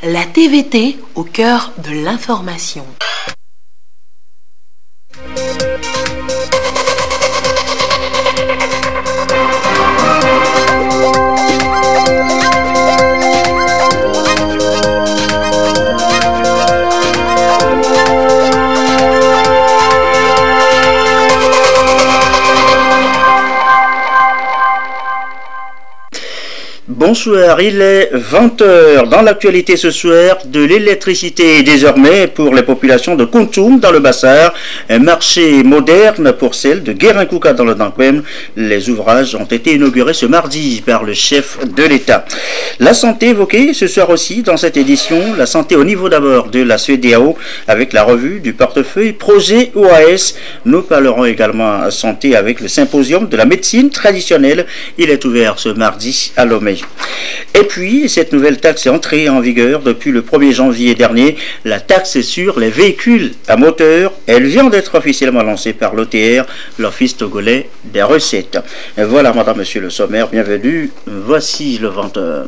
la TVT au cœur de l'information. Bonsoir, il est 20h. Dans l'actualité ce soir, de l'électricité désormais pour les populations de Kountoum dans le Bassar, un marché moderne pour celle de Guérin-Kouka dans le Dankwen. Les ouvrages ont été inaugurés ce mardi par le chef de l'État. La santé évoquée ce soir aussi dans cette édition, la santé au niveau d'abord de la CEDEAO avec la revue du portefeuille projet OAS. Nous parlerons également santé avec le symposium de la médecine traditionnelle. Il est ouvert ce mardi à Lomé. Et puis, cette nouvelle taxe est entrée en vigueur depuis le 1er janvier dernier. La taxe sur les véhicules à moteur, elle vient d'être officiellement lancée par l'OTR, l'Office togolais des recettes. Et voilà, madame, monsieur le sommaire, bienvenue. Voici le 20h.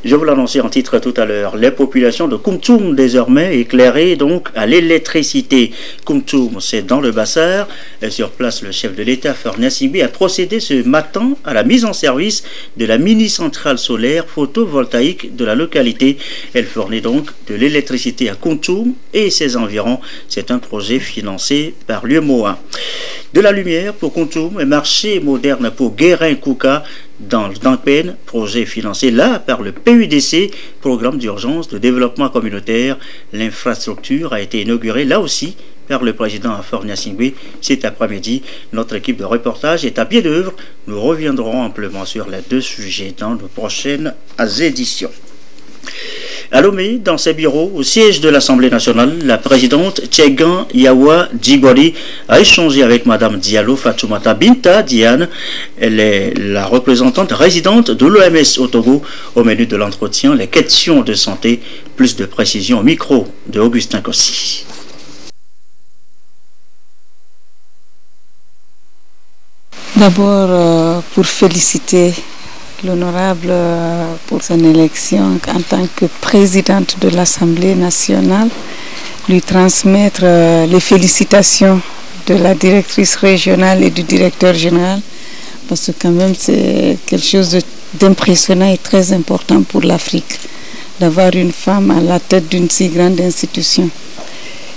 Je vous l'annonçais en titre tout à l'heure, les populations de Kountoum désormais éclairées donc à l'électricité. Kountoum, c'est dans le Bassar. Et sur place, le chef de l'État, Fornia Singbe, a procédé ce matin à la mise en service de la mini-centrale solaire photovoltaïque de la localité. Elle fournit donc de l'électricité à Kountoum et ses environs. C'est un projet financé par l'UEMOA. De la lumière pour Kountoum, un marché moderne pour Guérin-Kouka dans le Dankwen, projet financé là par le PUDC, Programme d'urgence de développement communautaire. L'infrastructure a été inaugurée là aussi par le président Fornia Singbe cet après-midi. Notre équipe de reportage est à pied d'œuvre. Nous reviendrons amplement sur les deux sujets dans nos prochaines éditions. À Lomé, dans ses bureaux, au siège de l'Assemblée nationale, la présidente Tchegan Yawa Djibori a échangé avec Madame Diallo Fatoumata Binta Diane. Elle est la représentante résidente de l'OMS au Togo. Au menu de l'entretien, les questions de santé. Plus de précision au micro de Augustin Kossi. D'abord, pour féliciter l'honorable pour son élection en tant que présidente de l'Assemblée nationale, lui transmettre les félicitations de la directrice régionale et du directeur général, parce que quand même c'est quelque chose d'impressionnant et très important pour l'Afrique, d'avoir une femme à la tête d'une si grande institution.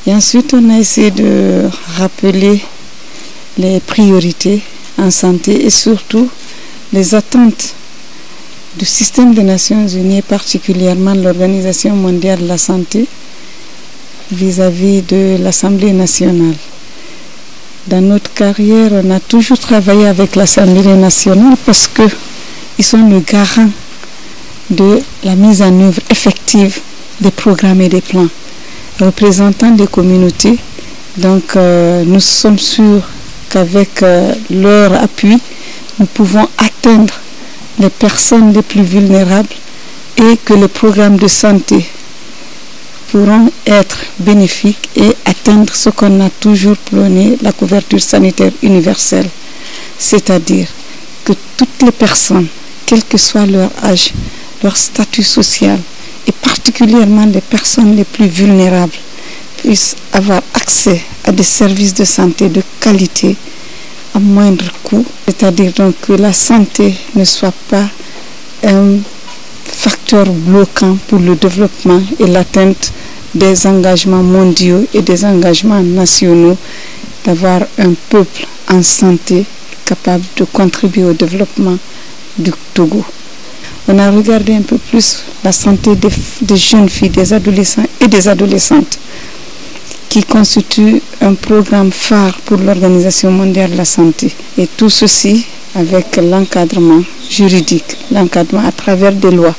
Et ensuite, on a essayé de rappeler les priorités en santé et surtout les attentes du système des Nations Unies, particulièrement l'Organisation mondiale de la santé, vis-à-vis de l'Assemblée nationale. Dans notre carrière, on a toujours travaillé avec l'Assemblée nationale parce qu'ils sont le garant de la mise en œuvre effective des programmes et des plans. Représentants des communautés, donc nous sommes sûrs qu'avec leur appui, nous pouvons atteindre les personnes les plus vulnérables et que les programmes de santé pourront être bénéfiques et atteindre ce qu'on a toujours prôné, la couverture sanitaire universelle. C'est-à-dire que toutes les personnes, quel que soit leur âge, leur statut social et particulièrement les personnes les plus vulnérables puissent avoir accès à des services de santé de qualité à moindre coût, c'est-à-dire donc que la santé ne soit pas un facteur bloquant pour le développement et l'atteinte des engagements mondiaux et des engagements nationaux, d'avoir un peuple en santé capable de contribuer au développement du Togo. On a regardé un peu plus la santé des jeunes filles, des adolescents et des adolescentes, qui constitue un programme phare pour l'Organisation mondiale de la santé. Et tout ceci avec l'encadrement juridique, l'encadrement à travers des lois.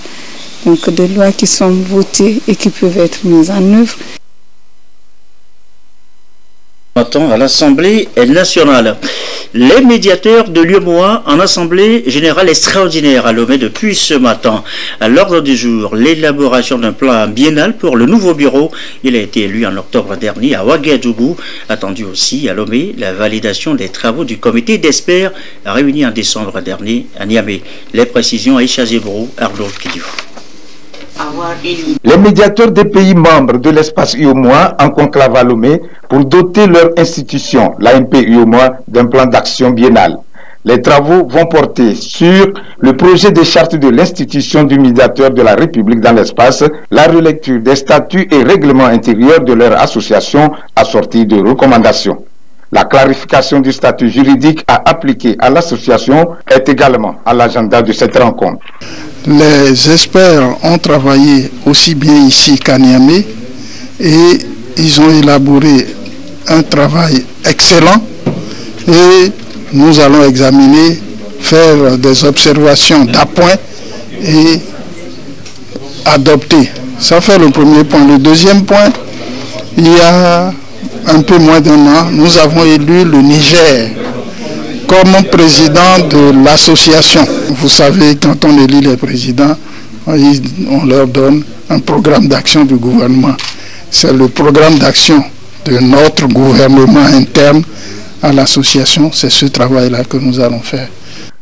Donc des lois qui sont votées et qui peuvent être mises en œuvre. À l'Assemblée nationale. Les médiateurs de l'UEMOA en Assemblée générale extraordinaire à Lomé depuis ce matin. À l'ordre du jour, l'élaboration d'un plan biennal pour le nouveau bureau. Il a été élu en octobre dernier à Ouagadougou. Attendu aussi à Lomé, la validation des travaux du comité d'experts réuni en décembre dernier à Niamey. Les précisions à Aïcha Zébrou, Arnaud Kidou. avoir élu. Les médiateurs des pays membres de l'espace UEMOA en conclave à Lomé pour doter leur institution, l'AMP UEMOA, d'un plan d'action biennal. Les travaux vont porter sur le projet de charte de l'institution du médiateur de la République dans l'espace, la relecture des statuts et règlements intérieurs de leur association assortis de recommandations. La clarification du statut juridique à appliquer à l'association est également à l'agenda de cette rencontre. Les experts ont travaillé aussi bien ici qu'à Niamey et ils ont élaboré un travail excellent et nous allons examiner, faire des observations d'appoint et adopter. Ça fait le premier point. Le deuxième point, il y a un peu moins d'un an, nous avons élu le Niger comme président de l'association. Vous savez, quand on élit les présidents, on leur donne un programme d'action du gouvernement. C'est le programme d'action de notre gouvernement interne à l'association. C'est ce travail-là que nous allons faire.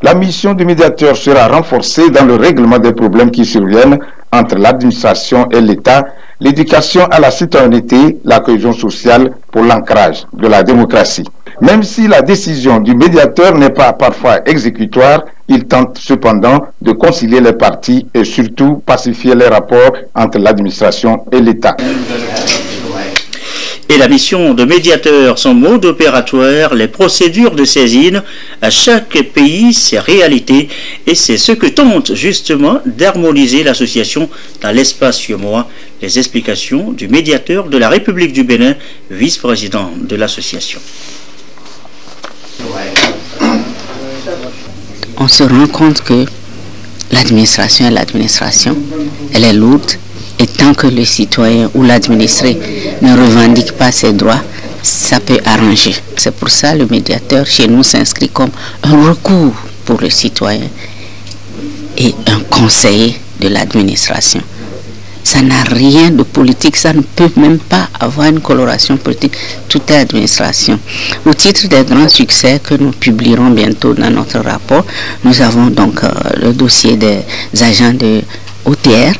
La mission du médiateur sera renforcée dans le règlement des problèmes qui surviennent entre l'administration et l'État, l'éducation à la citoyenneté, la cohésion sociale pour l'ancrage de la démocratie. Même si la décision du médiateur n'est pas parfois exécutoire, il tente cependant de concilier les parties et surtout pacifier les rapports entre l'administration et l'État. Et la mission de médiateur, son mode opératoire, les procédures de saisine, à chaque pays, ses réalités, et c'est ce que tente justement d'harmoniser l'association dans l'espace UEMOA. Les explications du médiateur de la République du Bénin, vice-président de l'association. On se rend compte que l'administration elle est lourde. Et tant que le citoyen ou l'administré ne revendique pas ses droits, ça peut arranger. C'est pour ça que le médiateur chez nous s'inscrit comme un recours pour le citoyen et un conseiller de l'administration. Ça n'a rien de politique, ça ne peut même pas avoir une coloration politique. Tout est administration. Au titre des grands succès que nous publierons bientôt dans notre rapport, nous avons donc le dossier des agents de OTR,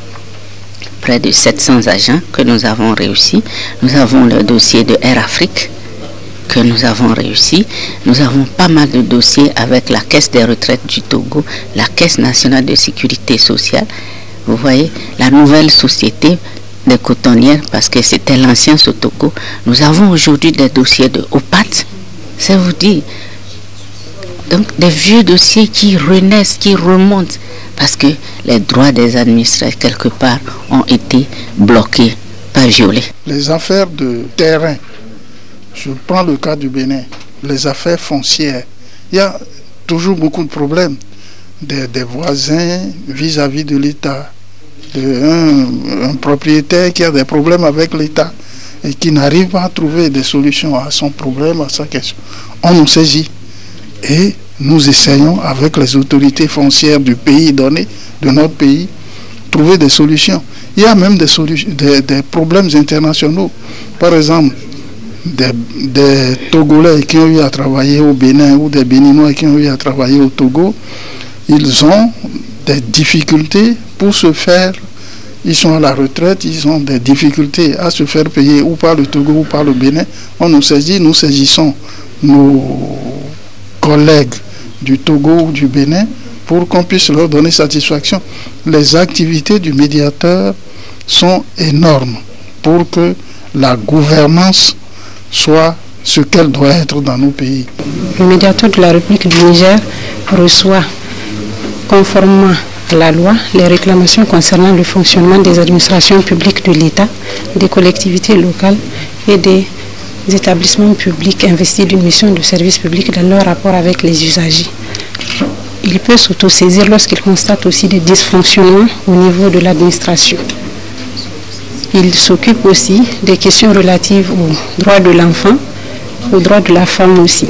près de 700 agents que nous avons réussi. Nous avons le dossier de Air Afrique que nous avons réussi. Nous avons pas mal de dossiers avec la Caisse des retraites du Togo, la Caisse nationale de sécurité sociale. Vous voyez, la nouvelle société des cotonnières, parce que c'était l'ancien Sotoco. Nous avons aujourd'hui des dossiers de OPAT, ça vous dit. Donc des vieux dossiers qui renaissent, qui remontent, parce que les droits des administrés, quelque part, ont été bloqués, pas violés. Les affaires de terrain, je prends le cas du Bénin, les affaires foncières, il y a toujours beaucoup de problèmes. Des voisins vis-à-vis de l'État, un propriétaire qui a des problèmes avec l'État et qui n'arrive pas à trouver des solutions à son problème, à sa question. On nous saisit et nous essayons avec les autorités foncières du pays donné, de notre pays, trouver des solutions. Il y a même des problèmes internationaux. Par exemple, des Togolais qui ont eu à travailler au Bénin ou des Béninois qui ont eu à travailler au Togo, ils ont des difficultés pour se faire, ils sont à la retraite, ils ont des difficultés à se faire payer ou par le Togo ou par le Bénin. On nous saisit, nous saisissons nos collègues du Togo ou du Bénin pour qu'on puisse leur donner satisfaction. Les activités du médiateur sont énormes pour que la gouvernance soit ce qu'elle doit être dans nos pays. Le médiateur de la République du Niger reçoit, conformément à la loi, les réclamations concernant le fonctionnement des administrations publiques de l'État, des collectivités locales et des établissements publics investis d'une mission de service public dans leur rapport avec les usagers. Il peut s'autosaisir lorsqu'il constate aussi des dysfonctionnements au niveau de l'administration. Il s'occupe aussi des questions relatives aux droits de l'enfant, aux droits de la femme aussi.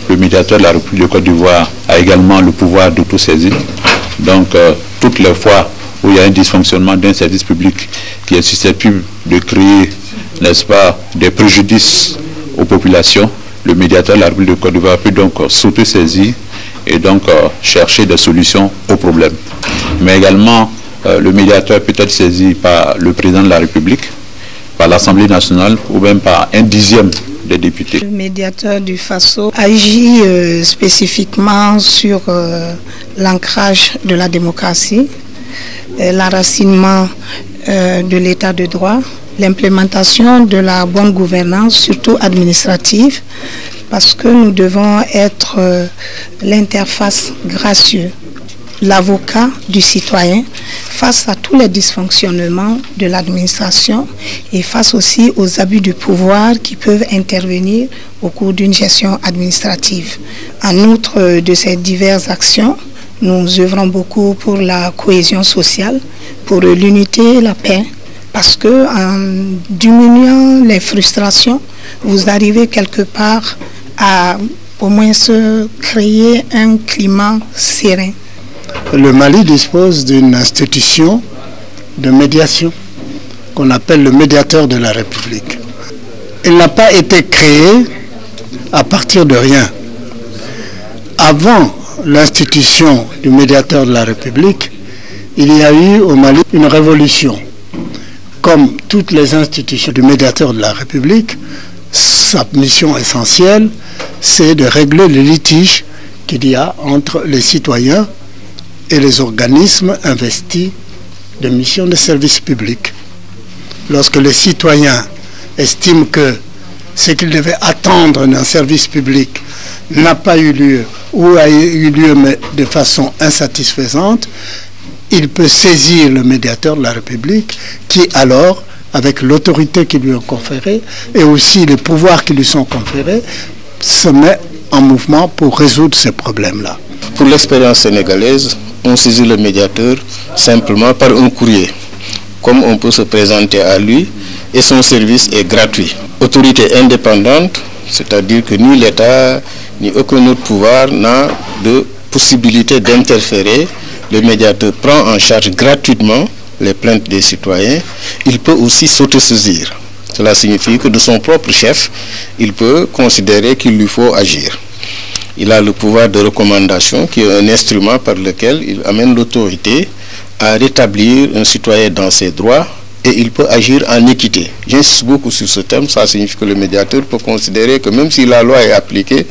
Le médiateur de la République de Côte d'Ivoire a également le pouvoir d'autosaisir. Donc, toutes les fois où il y a un dysfonctionnement d'un service public qui est susceptible de créer, n'est-ce pas, des préjudices aux populations, le médiateur de la République de Côte d'Ivoire peut donc s'autosaisir et donc chercher des solutions aux problèmes. Mais également, le médiateur peut être saisi par le président de la République, par l'Assemblée nationale ou même par un dixième des députés. Le médiateur du FASO agit spécifiquement sur l'ancrage de la démocratie, l'enracinement de l'état de droit, l'implémentation de la bonne gouvernance, surtout administrative, parce que nous devons être l'interface gracieuse, l'avocat du citoyen face à tous les dysfonctionnements de l'administration et face aussi aux abus de pouvoir qui peuvent intervenir au cours d'une gestion administrative. En outre de ces diverses actions, nous œuvrons beaucoup pour la cohésion sociale, pour l'unité et la paix, parce que en diminuant les frustrations, vous arrivez quelque part à au moins se créer un climat serein. Le Mali dispose d'une institution de médiation qu'on appelle le médiateur de la République. Il n'a pas été créé à partir de rien. Avant l'institution du médiateur de la République, il y a eu au Mali une révolution. Comme toutes les institutions du médiateur de la République, sa mission essentielle, c'est de régler les litiges qu'il y a entre les citoyens et les organismes investis de missions de service public. Lorsque les citoyens estiment que ce qu'ils devaient attendre d'un service public n'a pas eu lieu ou a eu lieu mais de façon insatisfaisante, il peut saisir le médiateur de la République qui alors, avec l'autorité qui lui est conférée et aussi les pouvoirs qui lui sont conférés, se met en mouvement pour résoudre ces problèmes-là. Pour l'expérience sénégalaise, on saisit le médiateur simplement par un courrier, comme on peut se présenter à lui, et son service est gratuit. Autorité indépendante, c'est-à-dire que ni l'État, ni aucun autre pouvoir n'a de possibilité d'interférer. Le médiateur prend en charge gratuitement les plaintes des citoyens. Il peut aussi s'autosaisir. Cela signifie que de son propre chef, il peut considérer qu'il lui faut agir. Il a le pouvoir de recommandation qui est un instrument par lequel il amène l'autorité à rétablir un citoyen dans ses droits et il peut agir en équité. J'insiste beaucoup sur ce terme, ça signifie que le médiateur peut considérer que même si la loi est appliquée,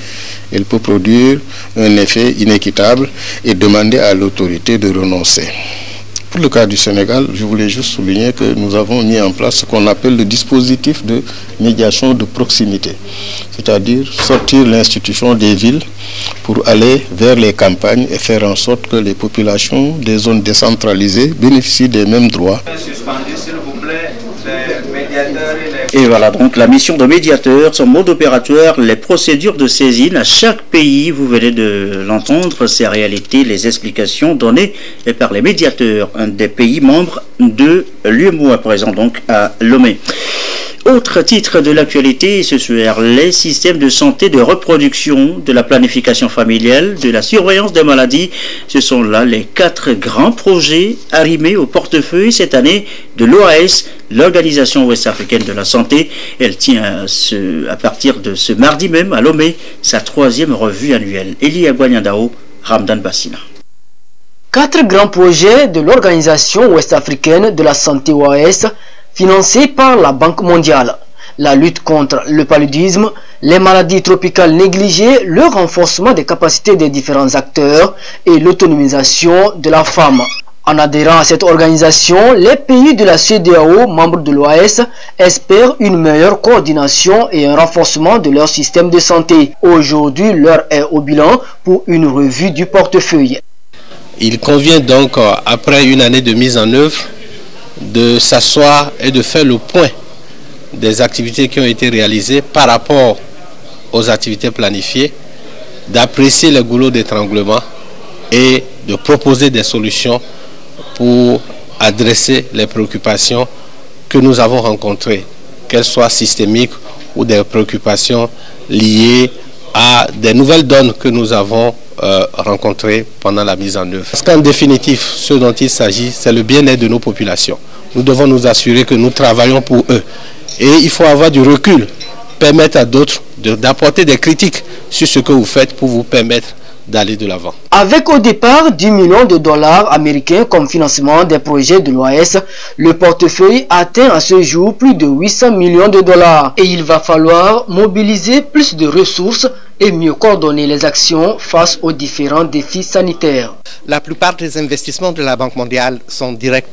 il peut produire un effet inéquitable et demander à l'autorité de renoncer. Pour le cas du Sénégal, je voulais juste souligner que nous avons mis en place ce qu'on appelle le dispositif de médiation de proximité, c'est-à-dire sortir l'institution des villes pour aller vers les campagnes et faire en sorte que les populations des zones décentralisées bénéficient des mêmes droits. Et voilà donc la mission de médiateur, son mode opératoire, les procédures de saisine à chaque pays, vous venez de l'entendre, ces réalités, les explications données par les médiateurs, un des pays membres de l'UEMOA, présent donc à Lomé. Autre titre de l'actualité ce soir, les systèmes de santé de reproduction, de la planification familiale, de la surveillance des maladies. Ce sont là les 4 grands projets arrimés au portefeuille cette année de l'OAS, l'Organisation ouest-africaine de la santé. Elle tient à partir de ce mardi même à Lomé sa 3e revue annuelle. Elia Guanyandao, Ramdan Bassina. 4 grands projets de l'Organisation ouest-africaine de la santé OAS financés par la Banque mondiale. La lutte contre le paludisme, les maladies tropicales négligées, le renforcement des capacités des différents acteurs et l'autonomisation de la femme. En adhérant à cette organisation, les pays de la CEDEAO, membres de l'OAS, espèrent une meilleure coordination et un renforcement de leur système de santé. Aujourd'hui, l'heure est au bilan pour une revue du portefeuille. Il convient donc, après une année de mise en œuvre, de s'asseoir et de faire le point des activités qui ont été réalisées par rapport aux activités planifiées, d'apprécier les goulots d'étranglement et de proposer des solutions pour adresser les préoccupations que nous avons rencontrées, qu'elles soient systémiques ou des préoccupations liées à des nouvelles donnes que nous avons rencontrées pendant la mise en œuvre. Parce qu'en définitive, ce dont il s'agit, c'est le bien-être de nos populations. Nous devons nous assurer que nous travaillons pour eux. Et il faut avoir du recul, permettre à d'autres d'apporter des critiques sur ce que vous faites pour vous permettre d'aller de l'avant. Avec au départ 10 millions de dollars américains comme financement des projets de l'OAS, le portefeuille atteint à ce jour plus de 800 millions de dollars et il va falloir mobiliser plus de ressources et mieux coordonner les actions face aux différents défis sanitaires. La plupart des investissements de la Banque mondiale sont directs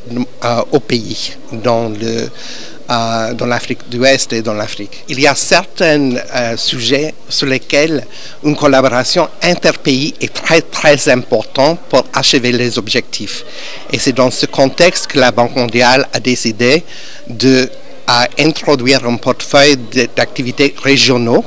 au pays, dans l'Afrique de l'Ouest et dans l'Afrique. Il y a certains sujets sur lesquels une collaboration interpays est très importante pour achever les objectifs. Et c'est dans ce contexte que la Banque mondiale a décidé d'introduire un portefeuille d'activités régionaux.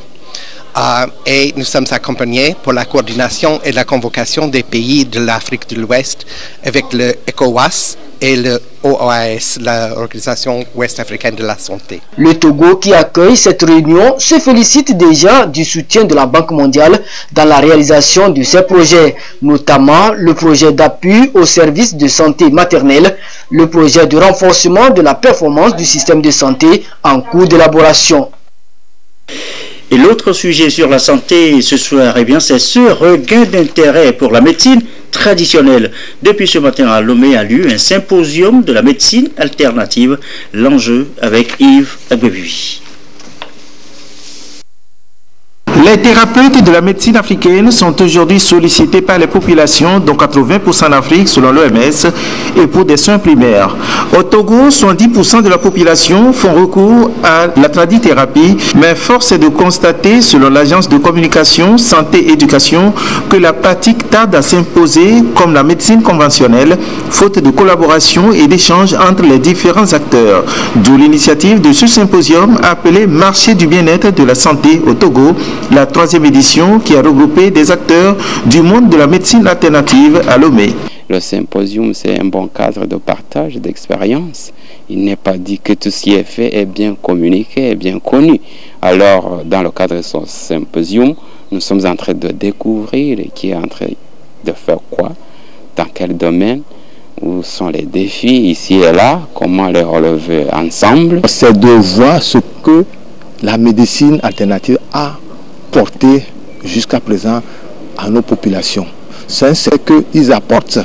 Et nous sommes accompagnés pour la coordination et la convocation des pays de l'Afrique de l'Ouest avec le ECOWAS et le OAS, l'Organisation Ouest-Africaine de la Santé. Le Togo, qui accueille cette réunion, se félicite déjà du soutien de la Banque mondiale dans la réalisation de ces projets, notamment le projet d'appui aux services de santé maternelle, le projet de renforcement de la performance du système de santé en cours d'élaboration. Et l'autre sujet sur la santé ce soir, eh bien, c'est ce regain d'intérêt pour la médecine traditionnelle. Depuis ce matin à Lomé a lieu un symposium de la médecine alternative. L'enjeu avec Yves Agbevivi. Les thérapeutes de la médecine africaine sont aujourd'hui sollicités par les populations, dont 80% en Afrique selon l'OMS, et pour des soins primaires. Au Togo, 70% de la population font recours à la tradithérapie, mais force est de constater, selon l'agence de communication Santé-Éducation, que la pratique tarde à s'imposer comme la médecine conventionnelle, faute de collaboration et d'échange entre les différents acteurs. D'où l'initiative de ce symposium appelé Marché du bien-être de la santé au Togo, la 3e édition qui a regroupé des acteurs du monde de la médecine alternative à Lomé. Le symposium, c'est un bon cadre de partage d'expérience. Il n'est pas dit que tout ce qui est fait est bien communiqué, est bien connu. Alors, dans le cadre de ce symposium, nous sommes en train de découvrir qui est en train de faire quoi, dans quel domaine, où sont les défis ici et là, comment les relever ensemble. C'est de voir ce que la médecine alternative a porté jusqu'à présent à nos populations. C'est qu'ils apportent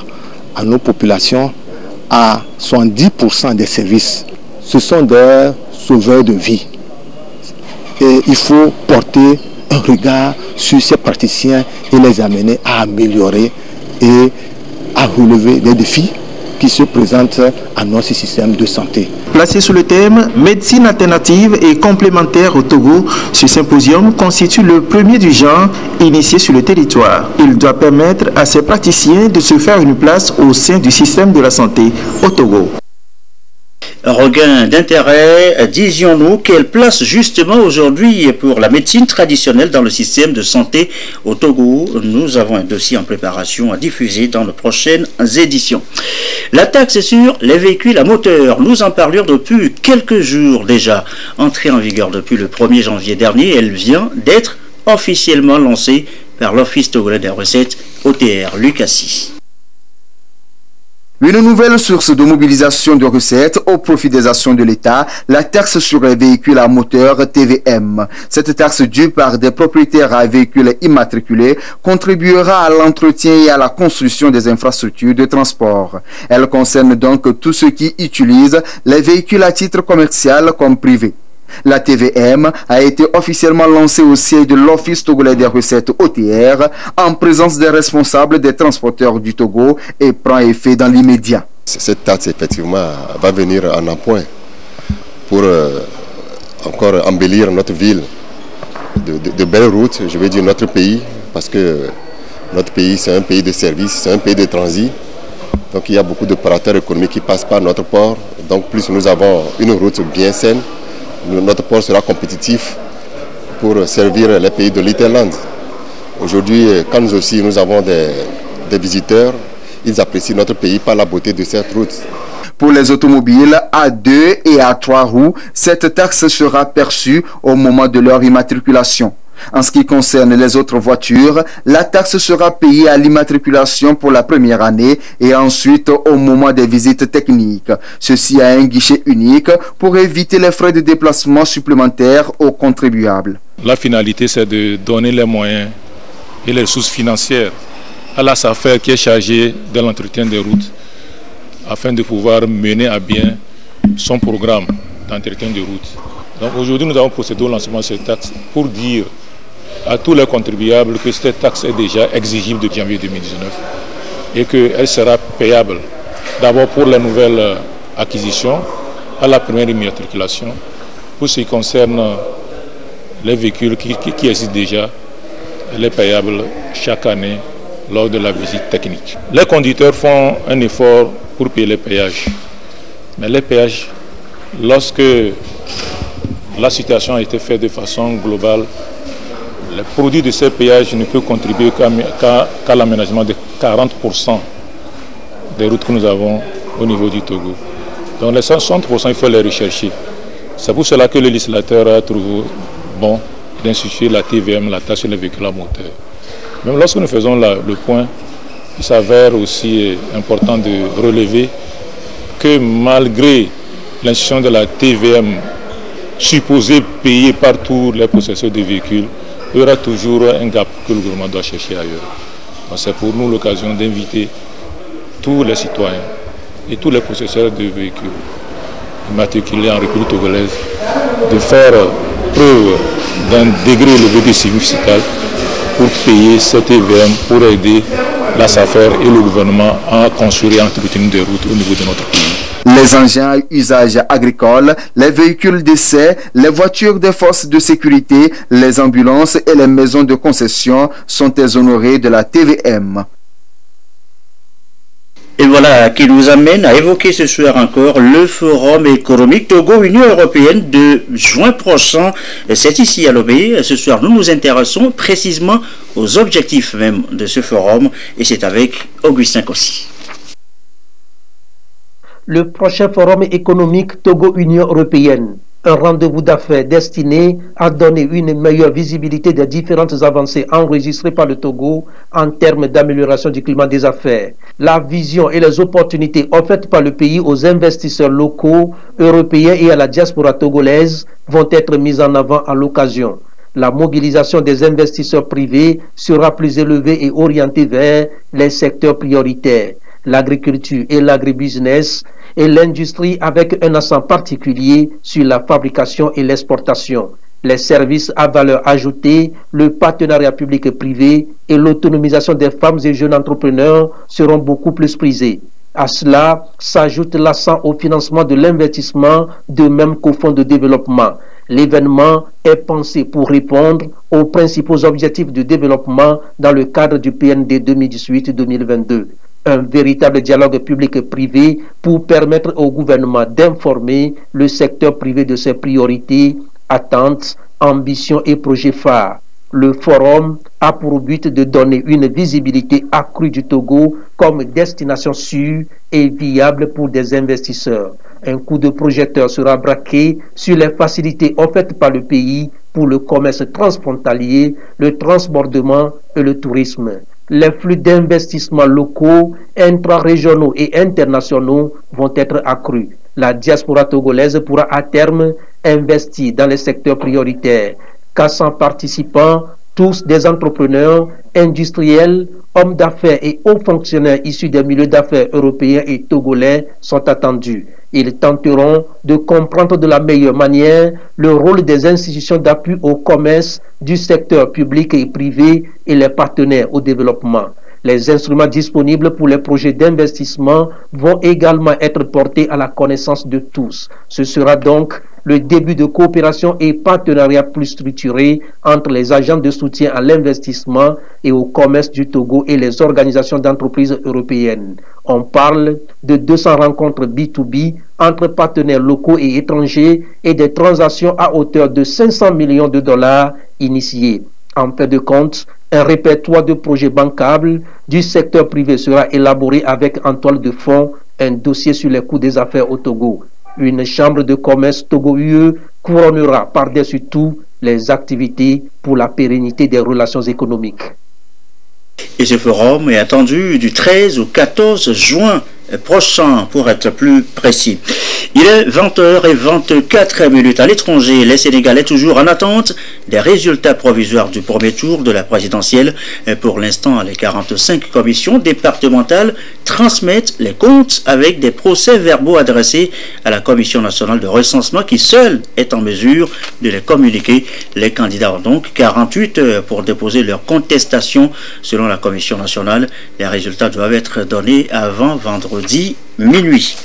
à nos populations à 70% des services. Ce sont des sauveurs de vie. Et il faut porter un regard sur ces praticiens et les amener à améliorer et à relever des défis qui se présentent à notre système de santé. Placé sous le thème « Médecine alternative et complémentaire au Togo », ce symposium constitue le premier du genre initié sur le territoire. Il doit permettre à ces praticiens de se faire une place au sein du système de la santé au Togo. Regain d'intérêt, disions-nous, quelle place justement aujourd'hui pour la médecine traditionnelle dans le système de santé au Togo? Nous avons un dossier en préparation à diffuser dans de prochaines éditions. La taxe sur les véhicules à moteur, nous en parlions depuis quelques jours déjà. Entrée en vigueur depuis le 1er janvier dernier, elle vient d'être officiellement lancée par l'Office togolais des recettes OTR. Lucassi. Une nouvelle source de mobilisation de recettes au profit des actions de l'État, la taxe sur les véhicules à moteur TVM. Cette taxe due par des propriétaires à véhicules immatriculés contribuera à l'entretien et à la construction des infrastructures de transport. Elle concerne donc tous ceux qui utilisent les véhicules à titre commercial comme privé. La TVM a été officiellement lancée au siège de l'Office togolais des recettes OTR en présence des responsables des transporteurs du Togo et prend effet dans l'immédiat. Cette taxe effectivement va venir en appoint pour encore embellir notre ville de belles routes, je veux dire notre pays, parce que notre pays c'est un pays de service, c'est un pays de transit. Donc il y a beaucoup d'opérateurs économiques qui passent par notre port. Donc plus nous avons une route bien saine, notre port sera compétitif pour servir les pays de l'Interland. Aujourd'hui, quand nous aussi nous avons des visiteurs, ils apprécient notre pays par la beauté de cette route. Pour les automobiles à 2 et à 3 roues, cette taxe sera perçue au moment de leur immatriculation. En ce qui concerne les autres voitures, la taxe sera payée à l'immatriculation pour la première année et ensuite au moment des visites techniques. Ceci à un guichet unique pour éviter les frais de déplacement supplémentaires aux contribuables. La finalité, c'est de donner les moyens et les ressources financières à la SAFER qui est chargée de l'entretien des routes afin de pouvoir mener à bien son programme d'entretien des routes. Donc aujourd'hui, nous avons procédé au lancement de cette taxe pour dire à tous les contribuables que cette taxe est déjà exigible de janvier 2019 et qu'elle sera payable d'abord pour la nouvelle acquisition à la première immatriculation. Pour ce qui concerne les véhicules qui existent déjà, elle est payable chaque année lors de la visite technique. Les conducteurs font un effort pour payer les péages. Mais les péages, lorsque la situation a été faite de façon globale, le produit de ces péages ne peut contribuer qu'à l'aménagement de 40% des routes que nous avons au niveau du Togo. Donc les 60%, il faut les rechercher. C'est pour cela que le législateur a trouvé bon d'instituer la TVM, la taxe sur les véhicules à moteur. Même lorsque nous faisons le point, il s'avère aussi important de relever que malgré l'institution de la TVM supposée payée par tous les possesseurs de véhicules, il y aura toujours un gap que le gouvernement doit chercher ailleurs. C'est pour nous l'occasion d'inviter tous les citoyens et tous les possesseurs de véhicules immatriculés en République togolaise de faire preuve d'un degré élevé de civisme fiscal pour payer cette TVM, pour aider la SAFER et le gouvernement à construire et entretenir des routes au niveau de notre pays. Les engins à usage agricole, les véhicules d'essai, les voitures des forces de sécurité, les ambulances et les maisons de concession sont exonérés de la TVM. Et voilà qui nous amène à évoquer ce soir encore le Forum économique Togo-Union européenne de juin prochain. C'est ici à Lomé. Ce soir, nous nous intéressons précisément aux objectifs même de ce forum et c'est avec Augustin Kossi. Le prochain Forum économique Togo-Union européenne, un rendez-vous d'affaires destiné à donner une meilleure visibilité des différentes avancées enregistrées par le Togo en termes d'amélioration du climat des affaires. La vision et les opportunités offertes par le pays aux investisseurs locaux, européens et à la diaspora togolaise vont être mises en avant à l'occasion. La mobilisation des investisseurs privés sera plus élevée et orientée vers les secteurs prioritaires, l'agriculture et l'agribusiness, et l'industrie avec un accent particulier sur la fabrication et l'exportation, les services à valeur ajoutée, le partenariat public-privé et l'autonomisation des femmes et jeunes entrepreneurs seront beaucoup plus prisés. À cela s'ajoute l'accent au financement de l'investissement, de même qu'au fonds de développement. L'événement est pensé pour répondre aux principaux objectifs de développement dans le cadre du PND 2018-2022. Un véritable dialogue public-privé pour permettre au gouvernement d'informer le secteur privé de ses priorités, attentes, ambitions et projets phares. Le forum a pour but de donner une visibilité accrue du Togo comme destination sûre et viable pour des investisseurs. Un coup de projecteur sera braqué sur les facilités offertes par le pays pour le commerce transfrontalier, le transbordement et le tourisme. Les flux d'investissements locaux, intra-régionaux et internationaux vont être accrus. La diaspora togolaise pourra à terme investir dans les secteurs prioritaires. 400 participants, tous des entrepreneurs, industriels, hommes d'affaires et hauts fonctionnaires issus des milieux d'affaires européens et togolais sont attendus. Ils tenteront de comprendre de la meilleure manière le rôle des institutions d'appui au commerce, du secteur public et privé et les partenaires au développement. Les instruments disponibles pour les projets d'investissement vont également être portés à la connaissance de tous. Ce sera donc le début de coopération et partenariat plus structuré entre les agents de soutien à l'investissement et au commerce du Togo et les organisations d'entreprises européennes. On parle de 200 rencontres B2B entre partenaires locaux et étrangers et des transactions à hauteur de 500 millions de dollars initiées. En fin de compte, un répertoire de projets bancables du secteur privé sera élaboré avec en toile de fond un dossier sur les coûts des affaires au Togo. Une chambre de commerce Togo-UE couronnera par-dessus tout les activités pour la pérennité des relations économiques. Et ce forum est attendu du 13 au 14 juin prochain pour être plus précis. Il est 20h24 à l'étranger. Les Sénégalais toujours en attente des résultats provisoires du premier tour de la présidentielle. Pour l'instant, les 45 commissions départementales transmettent les comptes avec des procès-verbaux adressés à la Commission nationale de recensement qui seule est en mesure de les communiquer. Les candidats ont donc 48 heures pour déposer leur contestation selon la Commission nationale. Les résultats doivent être donnés avant vendredi minuit.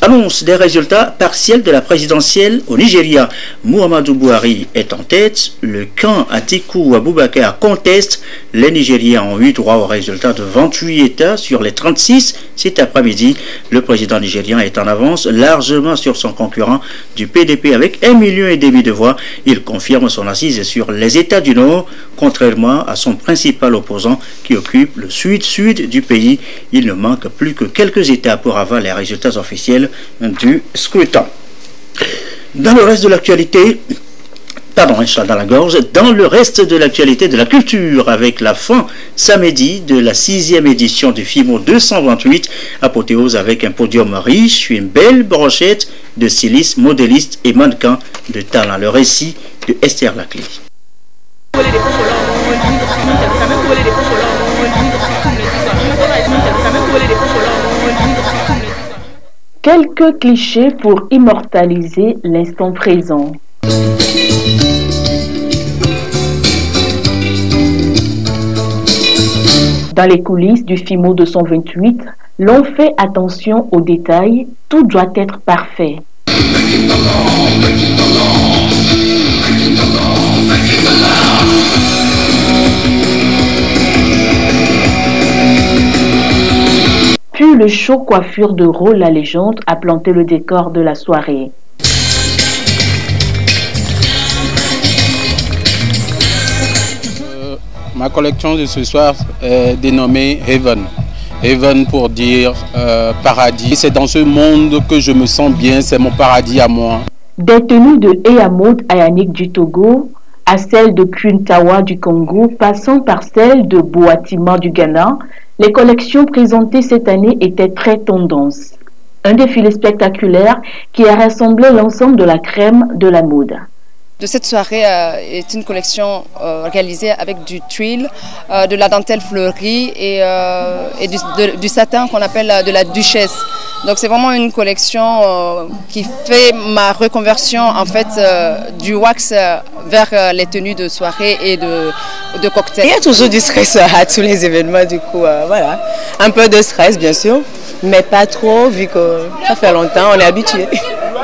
Annonce des résultats partiels de la présidentielle au Nigeria. Muhammadu Buhari est en tête. Le camp Atiku Abubakar conteste. Les Nigériens ont eu droit aux résultats de 28 États sur les 36 cet après-midi. Le président nigérien est en avance largement sur son concurrent du PDP avec 1,5 million de voix. Il confirme son assise sur les États du Nord, contrairement à son principal opposant qui occupe le sud-sud du pays. Il ne manque plus que quelques États pour avoir les résultats officiels du scrutin. Dans le reste de l'actualité, un chat dans la gorge, dans le reste de l'actualité de la culture, avec la fin samedi de la 6e édition du FIMO 228, apothéose avec un podium riche, une belle brochette de stylistes, modélistes et mannequins de talent. Le récit de Esther Laclé. Quelques clichés pour immortaliser l'instant présent. Dans les coulisses du FIMO 228, l'on fait attention aux détails, tout doit être parfait. Puis le show coiffure de Rôle la légende a planté le décor de la soirée. Ma collection de ce soir est dénommée Heaven. Heaven pour dire paradis. C'est dans ce monde que je me sens bien, c'est mon paradis à moi. Des tenues de Eyamod Ayanik du Togo à celles de Kuntawa du Congo, passant par celles de Boatima du Ghana, les collections présentées cette année étaient très tendance. Un défilé spectaculaire qui a rassemblé l'ensemble de la crème de la mode. De cette soirée est une collection réalisée avec du twill, de la dentelle fleurie et du satin qu'on appelle de la duchesse. Donc c'est vraiment une collection qui fait ma reconversion en fait du wax vers les tenues de soirée et de cocktail. Il y a toujours du stress à tous les événements, du coup voilà, un peu de stress bien sûr, mais pas trop vu que ça fait longtemps, on est habitué.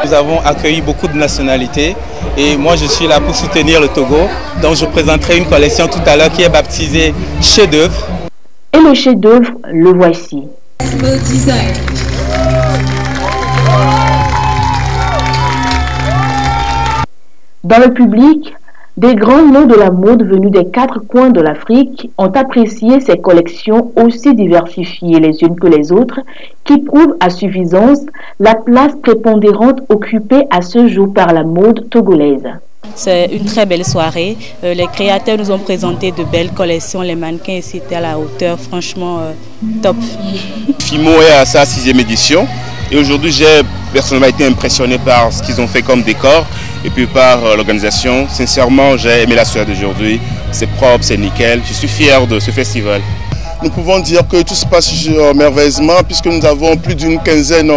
Nous avons accueilli beaucoup de nationalités et moi je suis là pour soutenir le Togo. Donc je présenterai une collection tout à l'heure qui est baptisée chef-d'œuvre. Et le chef-d'œuvre, le voici. Dans le public, des grands noms de la mode venus des 4 coins de l'Afrique ont apprécié ces collections aussi diversifiées les unes que les autres, qui prouvent à suffisance la place prépondérante occupée à ce jour par la mode togolaise. C'est une très belle soirée. Les créateurs nous ont présenté de belles collections. Les mannequins étaient à la hauteur, franchement top. FIMO est à sa 6e édition et aujourd'hui j'ai personnellement été impressionné par ce qu'ils ont fait comme décor et puis par l'organisation. Sincèrement, j'ai aimé la soirée d'aujourd'hui. C'est propre, c'est nickel. Je suis fier de ce festival. Nous pouvons dire que tout se passe merveilleusement puisque nous avons plus d'une quinzaine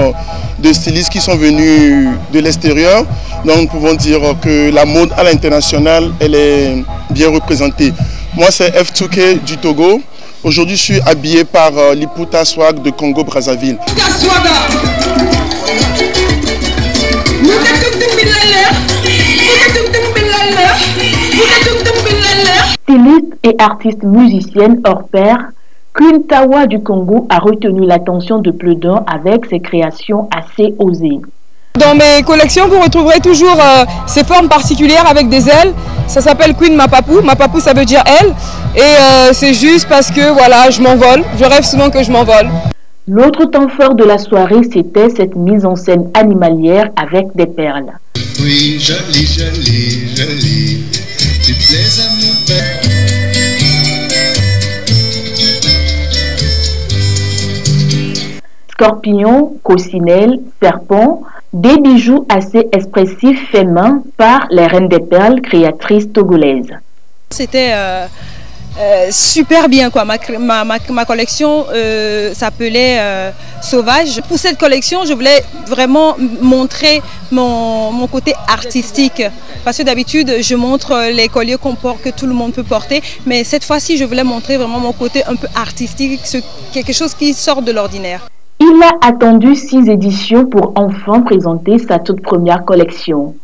de stylistes qui sont venus de l'extérieur. Donc nous pouvons dire que la mode à l'international, elle est bien représentée. Moi c'est F2K du Togo. Aujourd'hui je suis habillé par Liputa Swag de Congo-Brazzaville. Styliste et artiste musicienne hors pair, Kuntawa du Congo a retenu l'attention de plus d'un avec ses créations assez osées. Dans mes collections, vous retrouverez toujours ces formes particulières avec des ailes. Ça s'appelle Queen Mapapou. Mapapou, ça veut dire aile. Et c'est juste parce que voilà, je m'envole. Je rêve souvent que je m'envole. L'autre temps fort de la soirée, c'était cette mise en scène animalière avec des perles. Oui, jolie, jolie, jolie. Tu plais à mon père. scorpions, coccinelles, serpents, des bijoux assez expressifs faits main par les Reines des Perles, créatrices togolaises. C'était super bien quoi. Ma collection s'appelait Sauvage. Pour cette collection, je voulais vraiment montrer mon côté artistique. Parce que d'habitude, je montre les colliers que tout le monde peut porter. Mais cette fois-ci, je voulais montrer vraiment mon côté un peu artistique, quelque chose qui sort de l'ordinaire. Il a attendu 6 éditions pour enfin présenter sa toute première collection.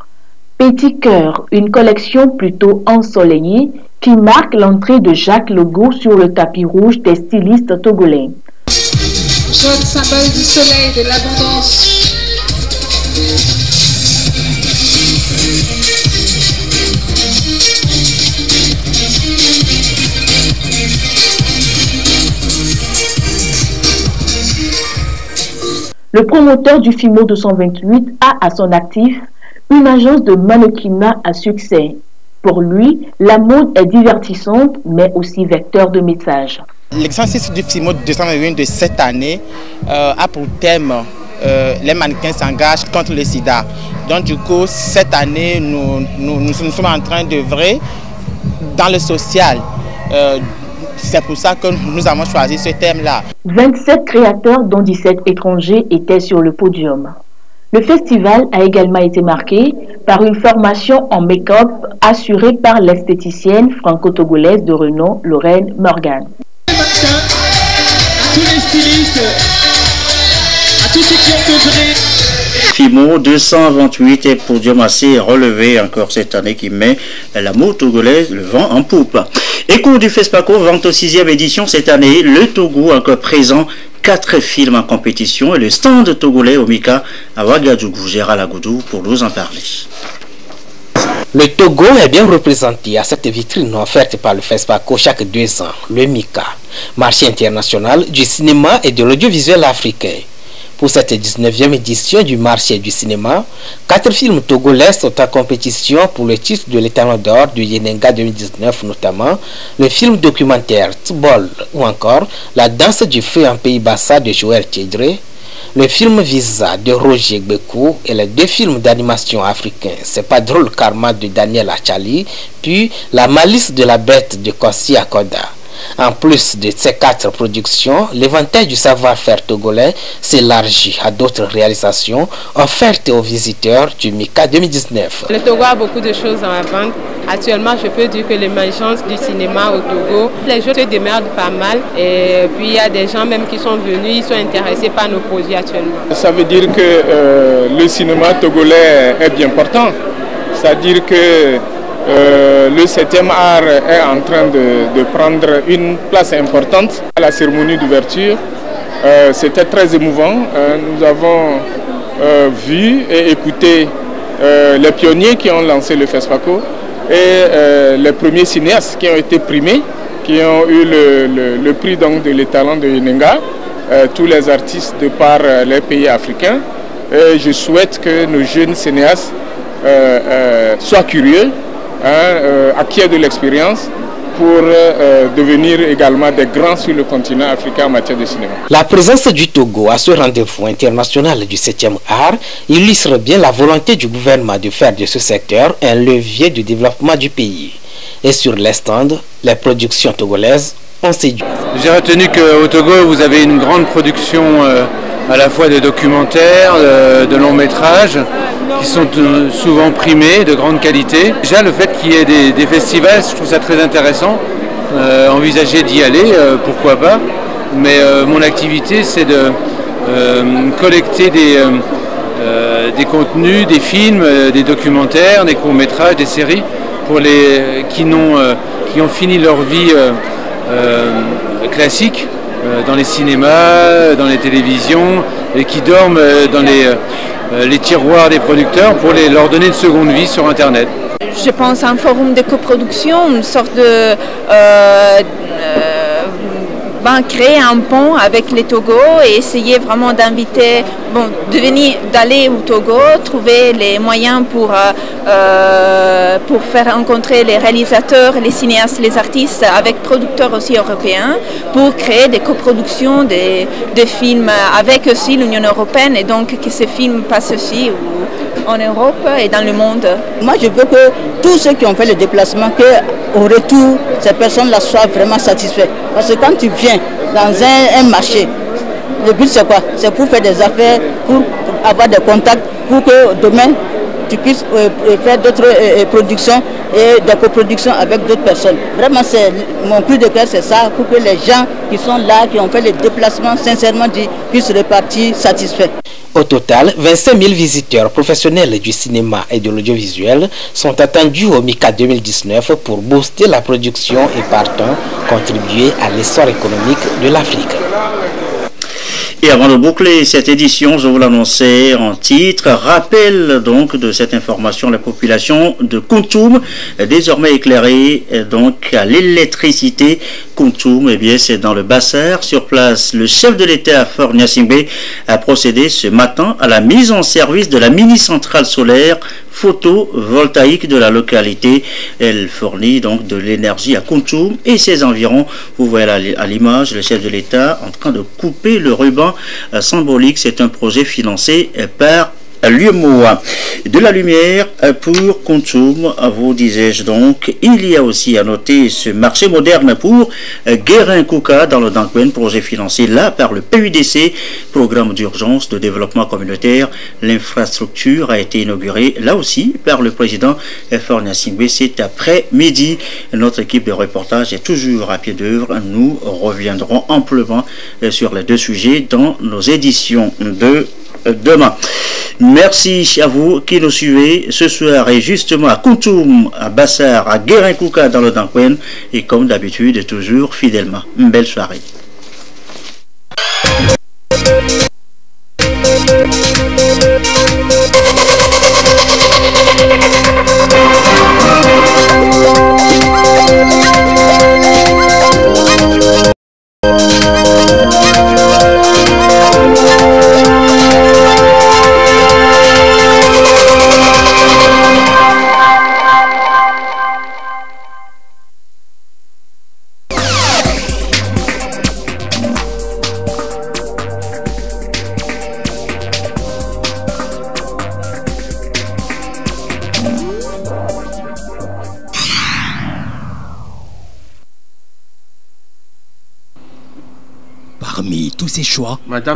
Petit Cœur, une collection plutôt ensoleillée qui marque l'entrée de Jacques Legault sur le tapis rouge des stylistes togolais. Jaune, symbole du soleil, de l'abondance. Le promoteur du FIMO 228 a à son actif une agence de mannequinat à succès. Pour lui, la mode est divertissante, mais aussi vecteur de messages. L'exercice du FIMO 228 de cette année a pour thème les mannequins s'engagent contre le sida. Donc du coup, cette année, nous sommes en train d'œuvrer dans le social. C'est pour ça que nous avons choisi ce thème-là. 27 créateurs, dont 17 étrangers, étaient sur le podium. Le festival a également été marqué par une formation en make-up assurée par l'esthéticienne franco-togolaise de renom Lorraine Morgan. À tous les stylistes, à tous ceux qui ont œuvré. FIMO 228 est podium assez relevé encore cette année qui met la mode togolaise le vent en poupe. Écho du FESPACO, 26e édition cette année, le Togo encore présent, 4 films en compétition et le stand togolais au Mika à Ouagadougou, Gérald Agoudou pour nous en parler. Le Togo est bien représenté à cette vitrine offerte par le FESPACO chaque 2 ans, le Mika, marché international du cinéma et de l'audiovisuel africain. Pour cette 19e édition du marché du cinéma, 4 films togolais sont en compétition pour le titre de l'étalon d'or du Yenenga 2019, notamment le film documentaire Tbol ou encore La danse du feu en Pays Bassa de Joël Tchedré, le film Visa de Roger Gbekou et les 2 films d'animation africains C'est pas drôle Karma de Daniel Achali, puis La malice de la bête de Kossi Akoda. En plus de ces 4 productions, l'éventail du savoir-faire togolais s'élargit à d'autres réalisations offertes aux visiteurs du Mika 2019. Le Togo a beaucoup de choses à vendre. Actuellement, je peux dire que l'émergence du cinéma au Togo, les gens se démerdent pas mal. Et puis, il y a des gens même qui sont venus, ils sont intéressés par nos produits actuellement. Ça veut dire que le cinéma togolais est bien portant. C'est-à-dire que le 7e art est en train de prendre une place importante à la cérémonie d'ouverture. C'était très émouvant. Nous avons vu et écouté les pionniers qui ont lancé le FESPACO et les premiers cinéastes qui ont été primés, qui ont eu le prix donc, de l'étalon de Yenenga, tous les artistes de par les pays africains. Et je souhaite que nos jeunes cinéastes soient curieux, acquièrent de l'expérience pour devenir également des grands sur le continent africain en matière de cinéma. La présence du Togo à ce rendez-vous international du 7e art illustre bien la volonté du gouvernement de faire de ce secteur un levier du développement du pays. Et sur les stands, les productions togolaises ont séduit. J'ai retenu qu'au Togo, vous avez une grande production à la fois de documentaires, de longs métrages, qui sont souvent primés, de grande qualité. Déjà, le fait qu'il y ait des festivals, je trouve ça très intéressant. Envisager d'y aller, pourquoi pas. Mais mon activité, c'est de collecter des contenus, des films, des documentaires, des courts-métrages, des séries, pour les qui ont fini leur vie classique dans les cinémas, dans les télévisions, et qui dorment dans les tiroirs des producteurs pour leur donner une seconde vie sur Internet. Je pense à un forum de coproduction, une sorte de créer un pont avec le Togo et essayer vraiment d'inviter, d'aller au Togo, trouver les moyens pour faire rencontrer les réalisateurs, les cinéastes, les artistes avec producteurs aussi européens pour créer des coproductions de films avec aussi l'Union européenne et donc que ces films passent aussi en Europe et dans le monde. Moi je veux que tous ceux qui ont fait le déplacement, qu'au retour, ces personnes-là soient vraiment satisfaits. Parce que quand tu viens dans un marché, le but c'est quoi? C'est pour faire des affaires, pour avoir des contacts, pour que demain tu puisses faire d'autres productions et des coproductions avec d'autres personnes. Vraiment, mon cri de cœur, c'est ça, pour que les gens qui sont là, qui ont fait le déplacement, sincèrement dit, puissent repartir satisfaits. Au total, 25 000 visiteurs professionnels du cinéma et de l'audiovisuel sont attendus au MICA 2019 pour booster la production et partant contribuer à l'essor économique de l'Afrique. Et avant de boucler cette édition, je vous l'annonçais en titre, rappel donc de cette information, la population de Kountoum, désormais éclairée donc à l'électricité. Kountoum, eh bien c'est dans le Bassar. Sur place, le chef de l'État, Faure Gnassingbé, a procédé ce matin à la mise en service de la mini-centrale solaire photovoltaïque de la localité. Elle fournit donc de l'énergie à Kountoum et ses environs. Vous voyez à l'image le chef de l'État en train de couper le ruban symbolique. C'est un projet financé par l'UEMOA. De la lumière pour Kountoum, vous disais-je donc. Il y a aussi à noter ce marché moderne pour Guérin-Kouka dans le Dankwen, projet financé là par le PUDC, programme d'urgence de développement communautaire. L'infrastructure a été inaugurée là aussi par le président Faure Gnassingbé cet après-midi. Notre équipe de reportage est toujours à pied d'œuvre. Nous reviendrons amplement sur les deux sujets dans nos éditions de demain. Merci à vous qui nous suivez ce soir et justement à Kountoum, à Bassar, à Guérin-Kouka dans le Dankwen et comme d'habitude toujours fidèlement. Une belle soirée. Parmi tous ces choix, Madame